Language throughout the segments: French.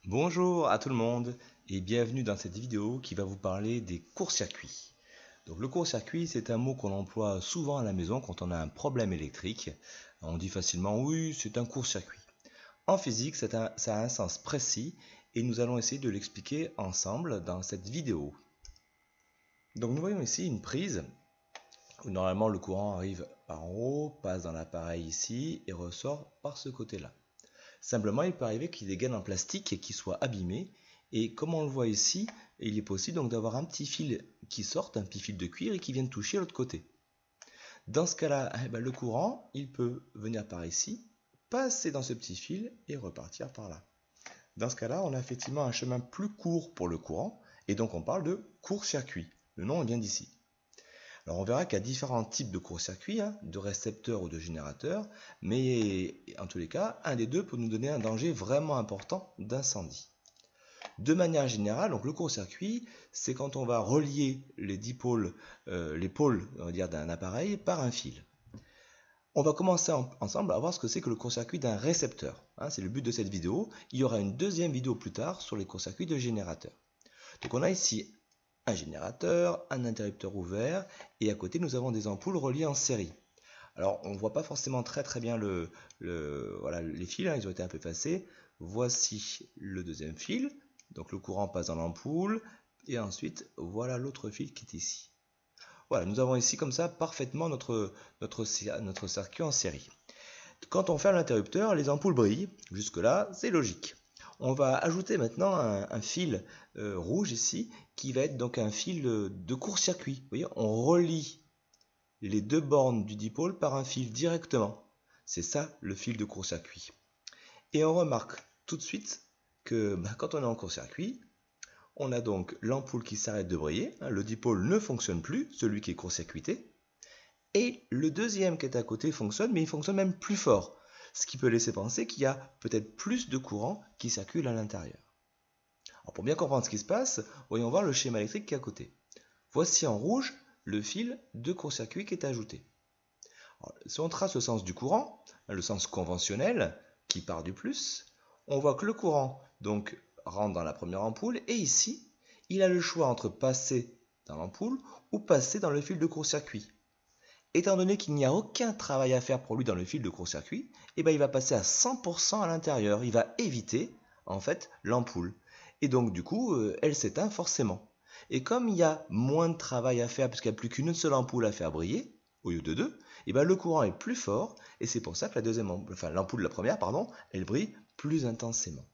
Bonjour à tout le monde et bienvenue dans cette vidéo qui va vous parler des courts-circuits. Donc le court-circuit, c'est un mot qu'on emploie souvent à la maison quand on a un problème électrique. On dit facilement oui, c'est un court-circuit. En physique, ça a un sens précis et nous allons essayer de l'expliquer ensemble dans cette vidéo. Donc nous voyons ici une prise où normalement le courant arrive par en haut, passe dans l'appareil ici et ressort par ce côté-là. Simplement, il peut arriver qu'il y ait des gaines en plastique et qui soient abîmées. Et comme on le voit ici, il est possible donc d'avoir un petit fil qui sorte, un petit fil de cuir et qui vienne toucher l'autre côté. Dans ce cas-là, le courant, il peut venir par ici, passer dans ce petit fil et repartir par là. Dans ce cas-là, on a effectivement un chemin plus court pour le courant et donc on parle de court-circuit. Le nom vient d'ici. Alors on verra qu'il y a différents types de court-circuits, de récepteurs ou de générateurs, mais en tous les cas, un des deux peut nous donner un danger vraiment important d'incendie. De manière générale, donc le court-circuit, c'est quand on va relier les pôles on va dire, d'un appareil par un fil. On va commencer ensemble à voir ce que c'est que le court-circuit d'un récepteur. C'est le but de cette vidéo. Il y aura une deuxième vidéo plus tard sur les courts-circuits de générateurs. Donc on a ici un générateur, un interrupteur ouvert, et à côté nous avons des ampoules reliées en série. Alors on ne voit pas forcément très bien les fils, ils ont été un peu effacés. Voici le deuxième fil, donc le courant passe dans l'ampoule, et ensuite voilà l'autre fil qui est ici. Voilà, nous avons ici comme ça parfaitement notre circuit en série. Quand on ferme l'interrupteur, les ampoules brillent, jusque là c'est logique. On va ajouter maintenant un fil rouge ici, qui va être donc un fil de court-circuit. Vous voyez, on relie les deux bornes du dipôle par un fil directement. C'est ça le fil de court-circuit. Et on remarque tout de suite que quand on est en court-circuit, on a donc l'ampoule qui s'arrête de briller, le dipôle ne fonctionne plus, celui qui est court-circuité, et le deuxième qui est à côté fonctionne, mais il fonctionne même plus fort. Ce qui peut laisser penser qu'il y a peut-être plus de courant qui circule à l'intérieur. Alors pour bien comprendre ce qui se passe, voyons voir le schéma électrique qui est à côté. Voici en rouge le fil de court-circuit qui est ajouté. Alors, si on trace le sens du courant, le sens conventionnel qui part du plus, on voit que le courant donc rentre dans la première ampoule et ici, il a le choix entre passer dans l'ampoule ou passer dans le fil de court-circuit. Étant donné qu'il n'y a aucun travail à faire pour lui dans le fil de court-circuit, il va passer à 100% à l'intérieur. Il va éviter en fait l'ampoule. Et donc du coup, elle s'éteint forcément. Et comme il y a moins de travail à faire, puisqu'il n'y a plus qu'une seule ampoule à faire briller, au lieu de deux, le courant est plus fort, et c'est pour ça que l'ampoule de la première, elle brille plus intensément.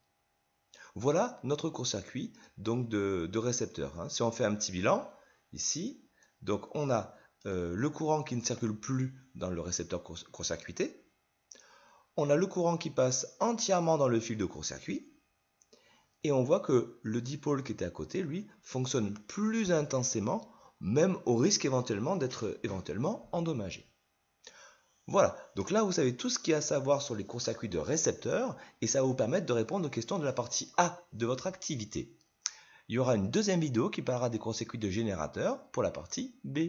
Voilà notre court-circuit donc de récepteur. Si on fait un petit bilan, ici, donc on a le courant qui ne circule plus dans le récepteur court-circuité. On a le courant qui passe entièrement dans le fil de court-circuit. Et on voit que le dipôle qui était à côté, lui, fonctionne plus intensément, même au risque éventuellement d'être endommagé. Voilà, donc là vous savez tout ce qu'il y a à savoir sur les courts-circuits de récepteurs, et ça va vous permettre de répondre aux questions de la partie A de votre activité. Il y aura une deuxième vidéo qui parlera des courts-circuits de générateurs pour la partie B.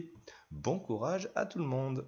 Bon courage à tout le monde!